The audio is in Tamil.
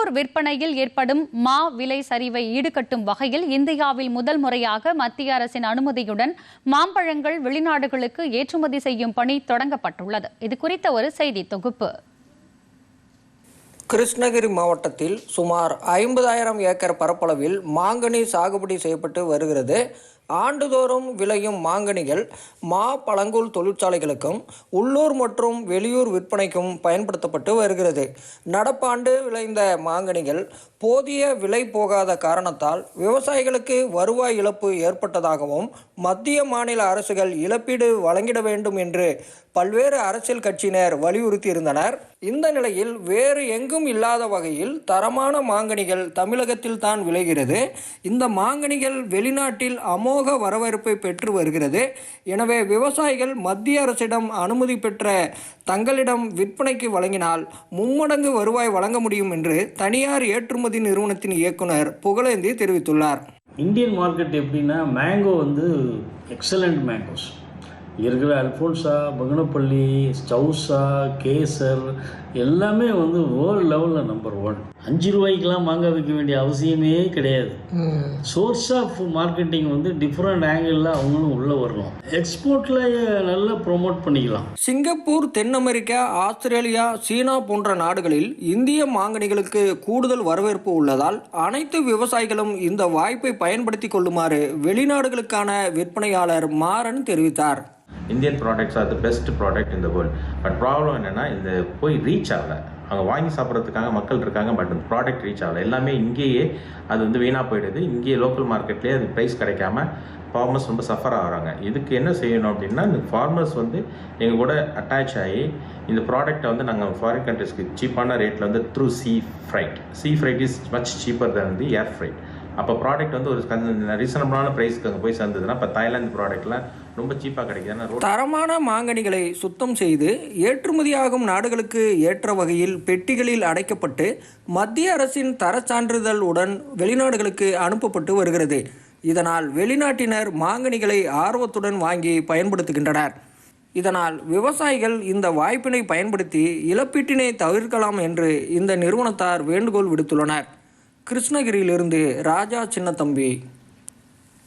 உள்ளூர் விற்பனையில் ஏற்படும் மா விலை சரிவை ஈடுகட்டும் வகையில் இந்தியாவில் முதல் முறையாக மத்திய அரசின் அனுமதியுடன் மாம்பழங்கள் வெளிநாடுகளுக்கு ஏற்றுமதி செய்யும் பணி தொடங்கப்பட்டுள்ளது. இது குறித்த ஒரு செய்தி தொகுப்பு. கிருஷ்ணகிரி மாவட்டத்தில் சுமார் 50,000 ஏக்கர் பரப்பளவில் மாங்கனி சாகுபடி செய்யப்பட்டு வருகிறது. ஆண்டுதோறும் விளையும் மாங்கனிகள் மா பழங்கூழ் தொழிற்சாலைகளுக்கும் உள்ளூர் மற்றும் வெளியூர் விற்பனைக்கும் பயன்படுத்தப்பட்டு வருகிறது. நடப்பாண்டு விளைந்த மாங்கனிகள் போதிய விலை போகாத காரணத்தால் விவசாயிகளுக்கு வருவாய் இழப்பு ஏற்பட்டதாகவும் மத்திய மாநில அரசுகள் இழப்பீடு வழங்கிட வேண்டும் என்று பல்வேறு அரசியல் கட்சியினர் வலியுறுத்தியிருந்தனர். இந்த நிலையில் வேறு எங்கும் இல்லாத வகையில் தரமான மாங்கனிகள் தமிழகத்தில் தான் விளைகிறது. இந்த மாங்கனிகள் வெளிநாட்டில் அமோக வரவேற்பை பெற்று வருகிறது. எனவே விவசாயிகள் மத்திய அரசிடம் அனுமதி பெற்ற தங்களிடம் விற்பனைக்கு வழங்கினால் மும்மடங்கு வருவாய் வழங்க முடியும் என்று தனியார் ஏற்றுமதி நிறுவனத்தின் இயக்குனர் புகழேந்தி தெரிவித்துள்ளார். இந்தியன் மார்க்கெட் எப்படின்னா, மேங்கோ எக்ஸலண்ட் மேங்கோஸ் இருக்கிற அல்ஃபோன்சா, பங்கனப்பள்ளி, சவுசா, கேசர் எல்லாமே வேர்ல்டு லெவலில் நம்பர் 1. 5 ரூபாய்க்கெலாம் மாங்காய் விற்க வேண்டிய அவசியமே கிடையாது. சோர்ஸ் ஆஃப் மார்க்கெட்டிங் டிஃப்ரெண்ட் ஆங்கிளில் அவங்களும் உள்ளே வரலாம். எக்ஸ்போர்ட்டில் நல்லா ப்ரொமோட் பண்ணிக்கலாம். சிங்கப்பூர், தென் அமெரிக்கா, ஆஸ்திரேலியா, சீனா போன்ற நாடுகளில் இந்திய மாங்கனிகளுக்கு கூடுதல் வரவேற்பு உள்ளதால் அனைத்து விவசாயிகளும் இந்த வாய்ப்பை பயன்படுத்தி கொள்ளுமாறு வெளிநாடுகளுக்கான விற்பனையாளர் மாறன் தெரிவித்தார். Indian products R the best product இந்த வேர்ல்டு. பட் ப்ராப்ளம் என்னென்னா, இந்த போய் ரீச் ஆகலை. அவங்க வாங்கி சாப்பிட்றதுக்காக மக்கள் இருக்காங்க, பட் இந்த ப்ராடக்ட் ரீச் ஆகலை. எல்லாமே இங்கேயே அது வீணாக போயிடுது. இங்கேயே லோக்கல் மார்க்கெட்லேயே அது ப்ரைஸ் கிடைக்காம ஃபார்மர்ஸ் ரொம்ப சஃபர் ஆகிறாங்க. இதுக்கு என்ன செய்யணும் அப்படின்னா, இந்த ஃபார்மர்ஸ் எங்கள் கூட அட்டாச் ஆகி இந்த ப்ராடக்டை நாங்கள் ஃபாரின் கண்ட்ரிஸ்க்கு சீப்பான ரேட்டில் through sea freight is much cheaper than the air freight. அப்போ ப்ராடக்ட் ஒரு ரீசனபிளான ப்ரைஸ்க்கு அங்கே போய் சேர்ந்ததுன்னா, இப்போ தாய்லாந்து ப்ராடக்ட்லாம் ரொம்ப சீப்பாக கிடைக்குது. தரமான மாங்கனிகளை சுத்தம் செய்து ஏற்றுமதியாகும் நாடுகளுக்கு ஏற்ற வகையில் பெட்டிகளில் அடைக்கப்பட்டு மத்திய அரசின் தரச் சான்றிதழ் உடன் வெளிநாடுகளுக்கு அனுப்பப்பட்டு வருகிறது. இதனால் வெளிநாட்டினர் மாங்கனிகளை ஆர்வத்துடன் வாங்கி பயன்படுத்துகின்றனர். இதனால் விவசாயிகள் இந்த வாய்ப்பினை பயன்படுத்தி இழப்பீட்டினை தவிர்க்கலாம் என்று இந்த நிறுவனத்தார் வேண்டுகோள் விடுத்துள்ளனர். கிருஷ்ணகிரியிலிருந்து ராஜா சின்னத்தம்பி.